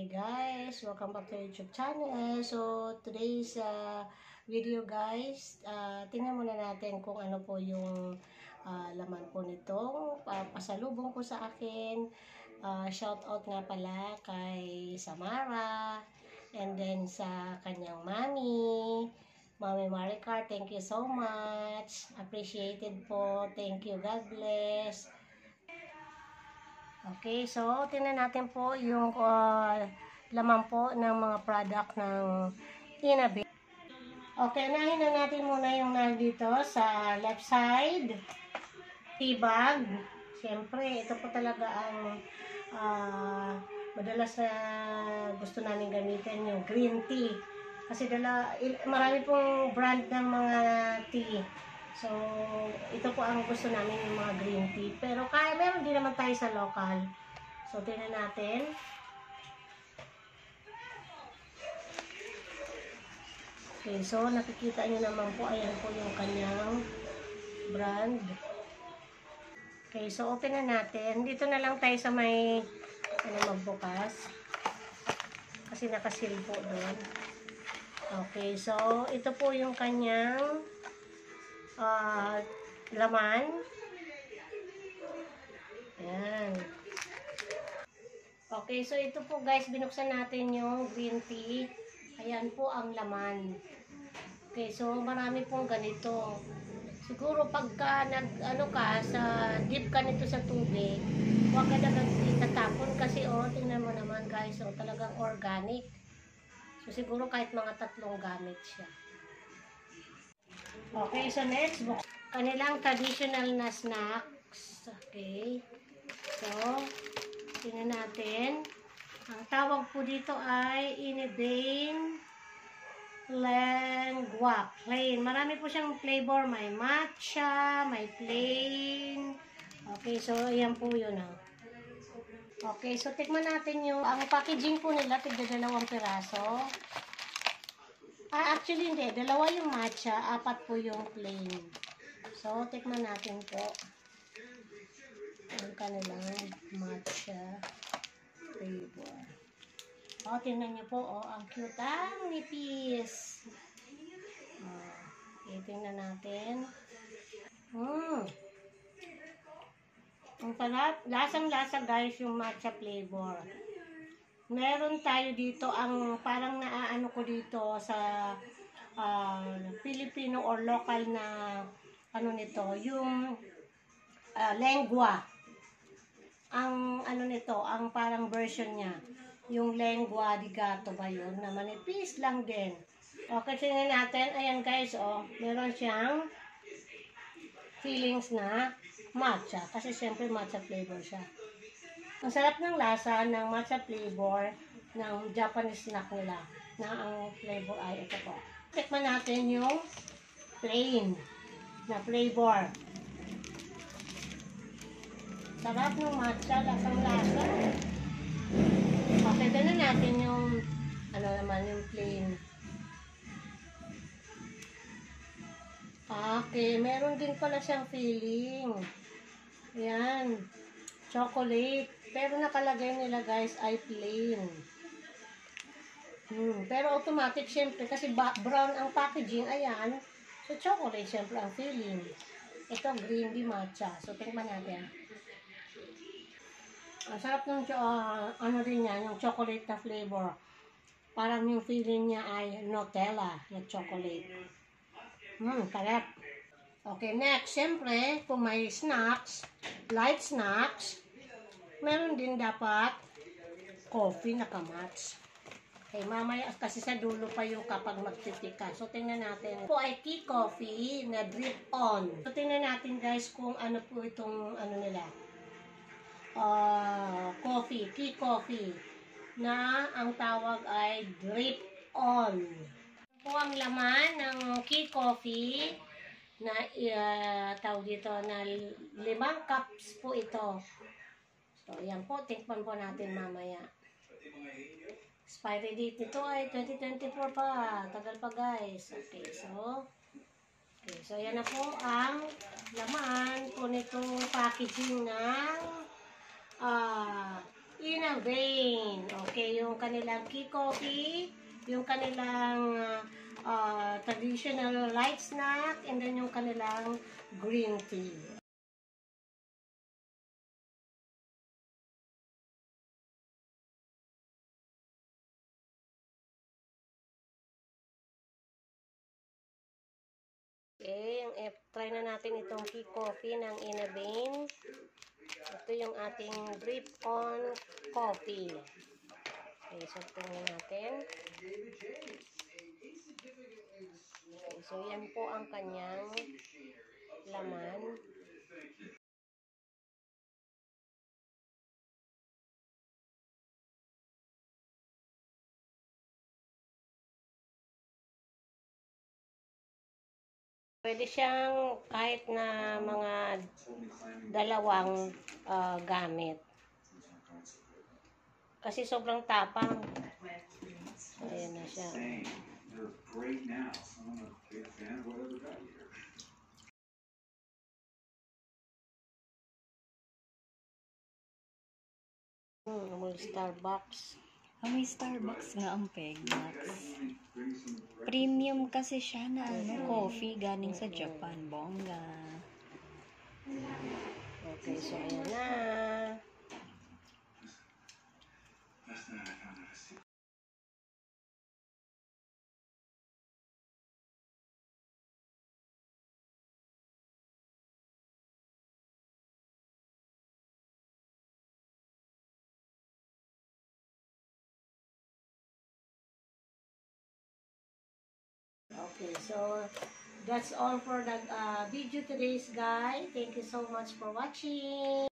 Hi guys, welcome back to YouTube channel. So today's video guys, tingnan muna natin kung ano po yung laman po nitong pasalubong po sa akin. Shout out nga pala kay Samara and then sa kanyang Mami Maricar, thank you so much. Appreciated po. Thank you. God bless. Okay, so tingnan natin po yung laman po ng mga product ng Inabay. Okay, unahin na natin muna yung nandito sa left side. Tea bag. Siyempre, ito po talaga ang madalas na gusto namin gamitin, yung green tea. Kasi marami pong brand ng mga tea. So, ito po ang gusto namin, yung mga green tea. Pero kaya meron din naman tayo sa local. So, tingnan natin. Okay, so nakikita nyo naman po, ayan po yung kanyang brand. Okay, so open na natin. Dito na lang tayo sa may magbukas. Kasi nakasil po doon. Okay, so ito po yung kanyang laman. Ayan. Okay, so ito po guys, binuksan natin yung green tea. Ayan po ang laman. Okay, so marami pong ganito. Siguro pagka dip ka nito sa tubig, huwag ka na itatapon kasi tingnan mo naman guys, talagang organic. So siguro kahit mga 3 gamit siya. Okay, so next, kanilang traditional na snacks. Okay. So, tingnan natin. Ang tawag po dito ay Inabay Lengua Plain. Marami po siyang flavor. May matcha, may plain. Okay, so ayan po yun. Okay, so tikman natin ang packaging po nila, tigda 2 piraso. Actually hindi, 2 yung matcha, 4 po yung plain. So, tikman natin po. Ang kanilang matcha flavor. Tingnan nyo po, ang cute, ang nipis. Okay, tingnan natin. Ang sarap, lasang-lasa guys yung matcha flavor. Meron tayo dito ang parang naaano ko dito sa Filipino or local na nito, yung lengua. Ang nito, ang parang version niya, yung lengua di gato ba yun, na manipis lang din. Okay, tingnan natin. Ayan guys, meron siyang feelings na matcha kasi siyempre matcha flavor siya. Ang sarap ng lasa ng matcha flavor ng Japanese snack nila na ang flavor ay ito po. Tikman natin yung plain na flavor. Sarap ng matcha, lasang-lasa. Okay, na natin yung yung plain. Okay, meron din pala siyang feeling. Ayan, chocolate. Pero nakalagay nila guys ay plain. Pero automatic syempre kasi brown ang packaging. Ayan. So chocolate syempre ang feeling. Ito green tea matcha. So tingnan natin. Ang sarap ng rin yan, yung chocolate na flavor. Parang yung feeling niya ay Nutella na chocolate. Sarap. Okay, next, syempre, kung may snacks, light snacks, meron din dapat coffee na kamats. Okay, mamaya kasi sa dulo pa yung kapag magtitika. So, tingnan natin. Ito ay tea coffee na drip on. So, tingnan natin guys kung ano po itong nila. Coffee, tea coffee na ang tawag ay drip on. Ito po ang laman ng tea coffee na tawag dito na 5 cups po ito. So, yan po. Tikman po natin mamaya. Expiry date nito ay 2024 pa. Tagal pa guys. Okay, so yan na po ang laman po nitong packaging ng Inabay. Okay, yung kanilang key coffee, yung kanilang traditional light snack, and then yung kanilang green tea. Okay, try na natin itong key coffee ng Inabane. Ito yung ating drip on coffee. Okay, so tingnan natin. Okay, so yan po ang kanyang laman. Pwede siyang kahit na mga dalawang gamit. Kasi sobrang tapang. Ayan na siya. May Starbucks. May Starbucks nga ang Peg Max. Premium kasi siya na coffee galing sa Japan. Bongga. Okay, so ayan na. Okay, so that's all for the video today's guys. Thank you so much for watching.